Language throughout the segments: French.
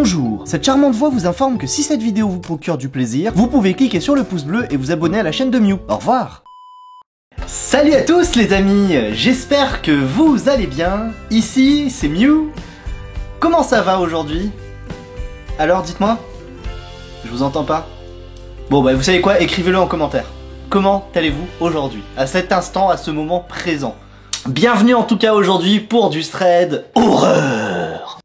Bonjour, cette charmante voix vous informe que si cette vidéo vous procure du plaisir, vous pouvez cliquer sur le pouce bleu et vous abonner à la chaîne de Mew. Au revoir. Salut à tous les amis, j'espère que vous allez bien. Ici, c'est Mew. Comment ça va aujourd'hui? Alors, dites-moi. Je vous entends pas. Bon bah vous savez quoi, écrivez-le en commentaire. Comment allez-vous aujourd'hui, à cet instant, à ce moment présent? Bienvenue en tout cas aujourd'hui pour du thread horreur.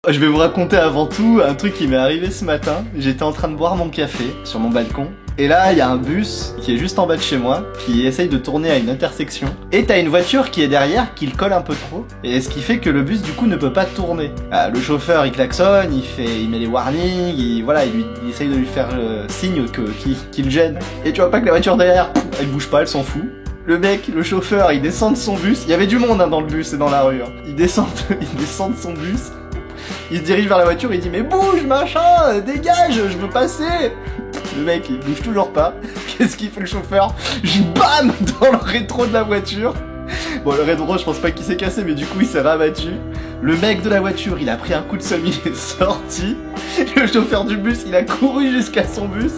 Je vais vous raconter avant tout un truc qui m'est arrivé ce matin. J'étais en train de boire mon café sur mon balcon. Et là, il y a un bus qui est juste en bas de chez moi, qui essaye de tourner à une intersection. Et t'as une voiture qui est derrière, qui le colle un peu trop. Et ce qui fait que le bus, du coup, ne peut pas tourner. Ah, le chauffeur, il klaxonne, il met les warnings, il essaye de lui faire signe qu'il gêne. Et tu vois pas que la voiture derrière, elle bouge pas, elle s'en fout. Le mec, le chauffeur, il descend de son bus. Il y avait du monde dans le bus et dans la rue. Il descend de son bus. Il se dirige vers la voiture, il dit mais bouge machin, dégage, je veux passer. Le mec il bouge toujours pas. Qu'est-ce qu'il fait le chauffeur? Je bam dans le rétro de la voiture. Bon le rétro je pense pas qu'il s'est cassé mais du coup il s'est rabattu. Le mec de la voiture il a pris un coup de seum, il est sorti. Le chauffeur du bus il a couru jusqu'à son bus.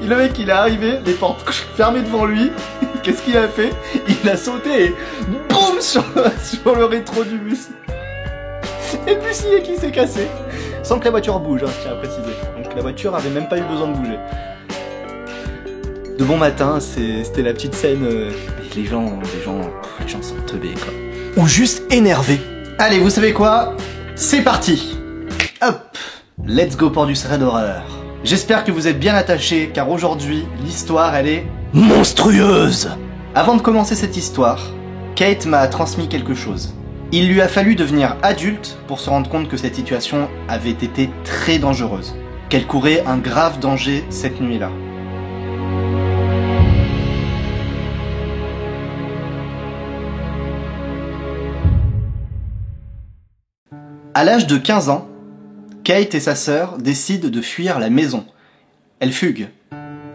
Et le mec il est arrivé, les portes fermées devant lui. Qu'est-ce qu'il a fait? Il a sauté et boum sur le rétro du bus. Et le bus qui s'est cassé. Sans que la voiture bouge, hein, je tiens à préciser. Donc la voiture avait même pas eu besoin de bouger. De bon matin, c'était la petite scène. Les gens sont teubés quoi. Ou juste énervés. Allez, vous savez quoi? C'est parti. Hop, let's go pour du thread d'horreur. J'espère que vous êtes bien attachés, car aujourd'hui, l'histoire elle est monstrueuse. Avant de commencer cette histoire, Kate m'a transmis quelque chose. Il lui a fallu devenir adulte pour se rendre compte que cette situation avait été très dangereuse, qu'elle courait un grave danger cette nuit-là. À l'âge de 15 ans, Kate et sa sœur décident de fuir la maison. Elles fuguent.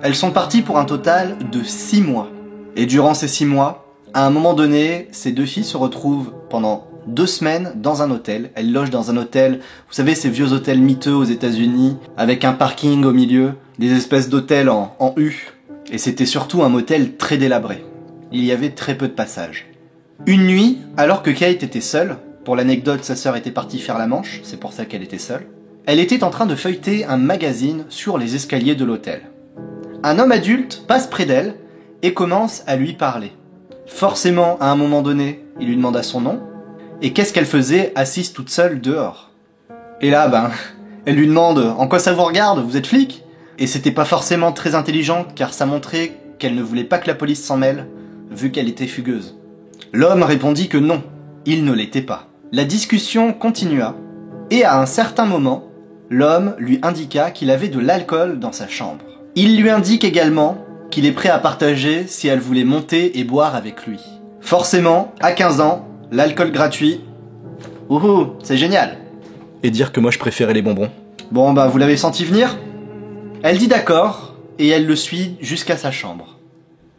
Elles sont parties pour un total de 6 mois. Et durant ces 6 mois, à un moment donné, ces deux filles se retrouvent pendant 2 semaines dans un hôtel. Elles logent dans un hôtel, vous savez ces vieux hôtels miteux aux États-Unis, avec un parking au milieu, des espèces d'hôtels en U. Et c'était surtout un motel très délabré. Il y avait très peu de passages. Une nuit, alors que Kate était seule, pour l'anecdote sa sœur était partie faire la manche, c'est pour ça qu'elle était seule, elle était en train de feuilleter un magazine sur les escaliers de l'hôtel. Un homme adulte passe près d'elle et commence à lui parler. Forcément, à un moment donné, il lui demanda son nom. Et qu'est-ce qu'elle faisait assise toute seule dehors? Et là, elle lui demande « En quoi ça vous regarde? Vous êtes flic ?» Et c'était pas forcément très intelligent, car ça montrait qu'elle ne voulait pas que la police s'en mêle, vu qu'elle était fugueuse. L'homme répondit que non, il ne l'était pas. La discussion continua, et à un certain moment, l'homme lui indiqua qu'il avait de l'alcool dans sa chambre. Il lui indique également qu'il est prêt à partager si elle voulait monter et boire avec lui. Forcément, à 15 ans, l'alcool gratuit, ouhou, c'est génial. Et dire que moi je préférais les bonbons. Bon vous l'avez senti venir? Elle dit d'accord, et elle le suit jusqu'à sa chambre.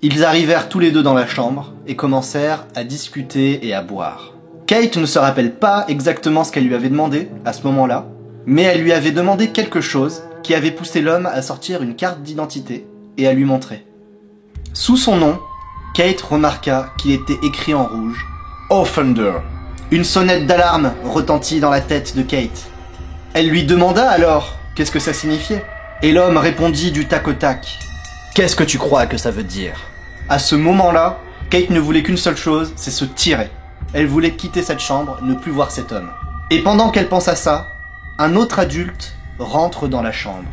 Ils arrivèrent tous les deux dans la chambre, et commencèrent à discuter et à boire. Kate ne se rappelle pas exactement ce qu'elle lui avait demandé, à ce moment-là, mais elle lui avait demandé quelque chose qui avait poussé l'homme à sortir une carte d'identité, et à lui montrer. Sous son nom, Kate remarqua qu'il était écrit en rouge « Offender ». Une sonnette d'alarme retentit dans la tête de Kate. Elle lui demanda alors qu'est-ce que ça signifiait. Et l'homme répondit du tac au tac « Qu'est-ce que tu crois que ça veut dire ?» À ce moment-là, Kate ne voulait qu'une seule chose, c'est se tirer. Elle voulait quitter cette chambre, ne plus voir cet homme. Et pendant qu'elle pense à ça, un autre adulte rentre dans la chambre.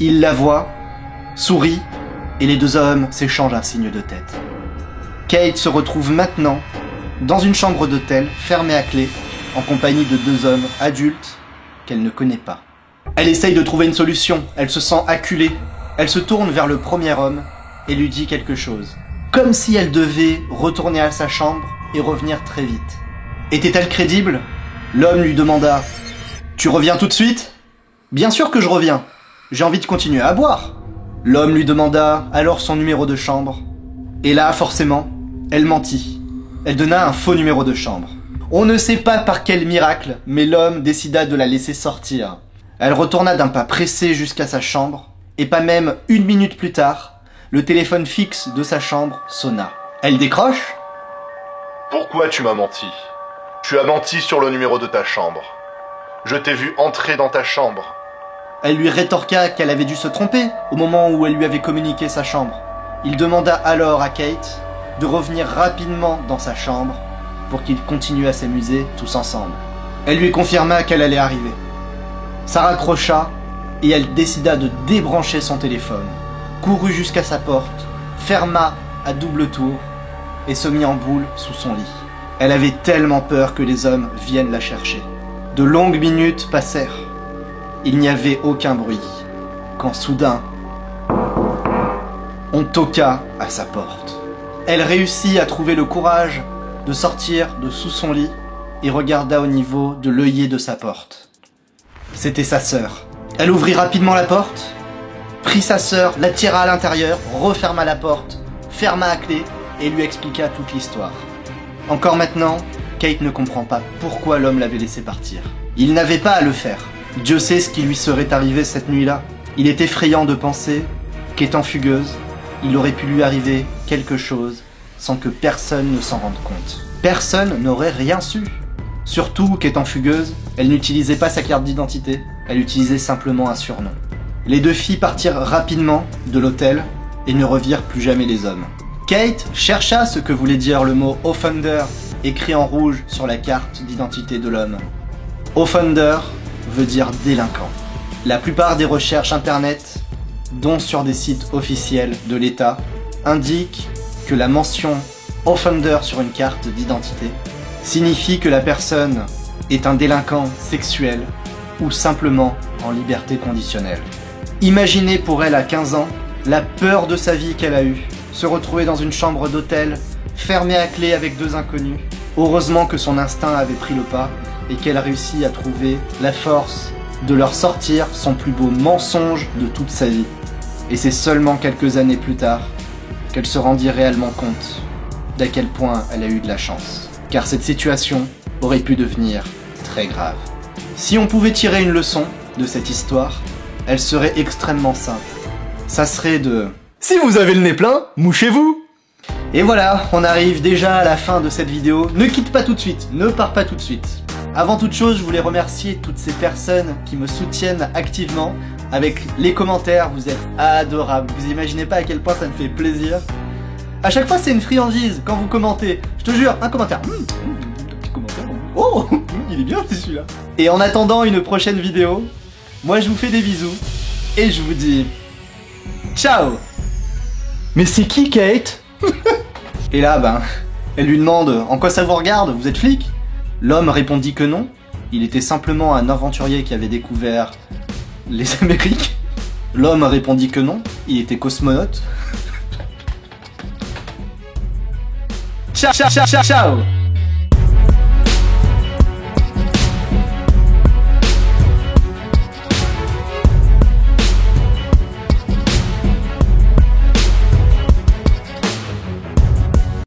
Il la voit, sourit, et les deux hommes s'échangent un signe de tête. Kate se retrouve maintenant dans une chambre d'hôtel fermée à clé, en compagnie de 2 hommes adultes qu'elle ne connaît pas. Elle essaye de trouver une solution, elle se sent acculée. Elle se tourne vers le premier homme et lui dit quelque chose. Comme si elle devait retourner à sa chambre et revenir très vite. Était-elle crédible? L'homme lui demanda « Tu reviens tout de suite ?»« Bien sûr que je reviens. J'ai envie de continuer à boire. » L'homme lui demanda alors son numéro de chambre Et là, forcément, elle mentit. Elle donna un faux numéro de chambre. On ne sait pas par quel miracle, mais l'homme décida de la laisser sortir. Elle retourna d'un pas pressé jusqu'à sa chambre, et pas même 1 minute plus tard, le téléphone fixe de sa chambre sonna. Elle décroche. Pourquoi tu m'as menti? Tu as menti sur le numéro de ta chambre. Je t'ai vu entrer dans ta chambre. Elle lui rétorqua qu'elle avait dû se tromper au moment où elle lui avait communiqué sa chambre. Il demanda alors à Kate de revenir rapidement dans sa chambre pour qu'ils continuent à s'amuser tous ensemble. Elle lui confirma qu'elle allait arriver. Ça raccrocha et elle décida de débrancher son téléphone, courut jusqu'à sa porte, ferma à double tour et se mit en boule sous son lit. Elle avait tellement peur que les hommes viennent la chercher. De longues minutes passèrent. Il n'y avait aucun bruit, quand soudain, on toqua à sa porte. Elle réussit à trouver le courage de sortir de sous son lit et regarda au niveau de l'œillet de sa porte. C'était sa sœur. Elle ouvrit rapidement la porte, prit sa sœur, la tira à l'intérieur, referma la porte, ferma à clé et lui expliqua toute l'histoire. Encore maintenant, Kate ne comprend pas pourquoi l'homme l'avait laissé partir. Il n'avait pas à le faire. Dieu sait ce qui lui serait arrivé cette nuit-là. Il est effrayant de penser qu'étant fugueuse, il aurait pu lui arriver quelque chose sans que personne ne s'en rende compte. Personne n'aurait rien su. Surtout qu'étant fugueuse, elle n'utilisait pas sa carte d'identité, elle utilisait simplement un surnom. Les deux filles partirent rapidement de l'hôtel et ne revirent plus jamais les hommes. Kate chercha ce que voulait dire le mot offender écrit en rouge sur la carte d'identité de l'homme. Offender veut dire délinquant. La plupart des recherches internet, dont sur des sites officiels de l'État, indiquent que la mention offender sur une carte d'identité signifie que la personne est un délinquant sexuel ou simplement en liberté conditionnelle. Imaginez pour elle à 15 ans la peur de sa vie qu'elle a eue, se retrouver dans une chambre d'hôtel, fermée à clé avec 2 inconnus. Heureusement que son instinct avait pris le pas et qu'elle a réussi à trouver la force de leur sortir son plus beau mensonge de toute sa vie. Et c'est seulement quelques années plus tard qu'elle se rendit réellement compte d'à quel point elle a eu de la chance. Car cette situation aurait pu devenir très grave. Si on pouvait tirer une leçon de cette histoire, elle serait extrêmement simple. Ça serait de... Si vous avez le nez plein, mouchez-vous! Et voilà, on arrive déjà à la fin de cette vidéo. Ne quitte pas tout de suite, ne pars pas tout de suite. Avant toute chose, je voulais remercier toutes ces personnes qui me soutiennent activement avec les commentaires. Vous êtes adorables, vous imaginez pas à quel point ça me fait plaisir. À chaque fois, c'est une friandise quand vous commentez. Je te jure, un commentaire. Petit commentaire. Oh, il est bien celui-là. Et en attendant une prochaine vidéo, moi je vous fais des bisous et je vous dis ciao. Mais c'est qui Kate? Et là, elle lui demande en quoi ça vous regarde, vous êtes flic? L'homme répondit que non, il était simplement un aventurier qui avait découvert les Amériques. L'homme répondit que non, il était cosmonaute. Ciao, ciao, ciao, ciao, ciao.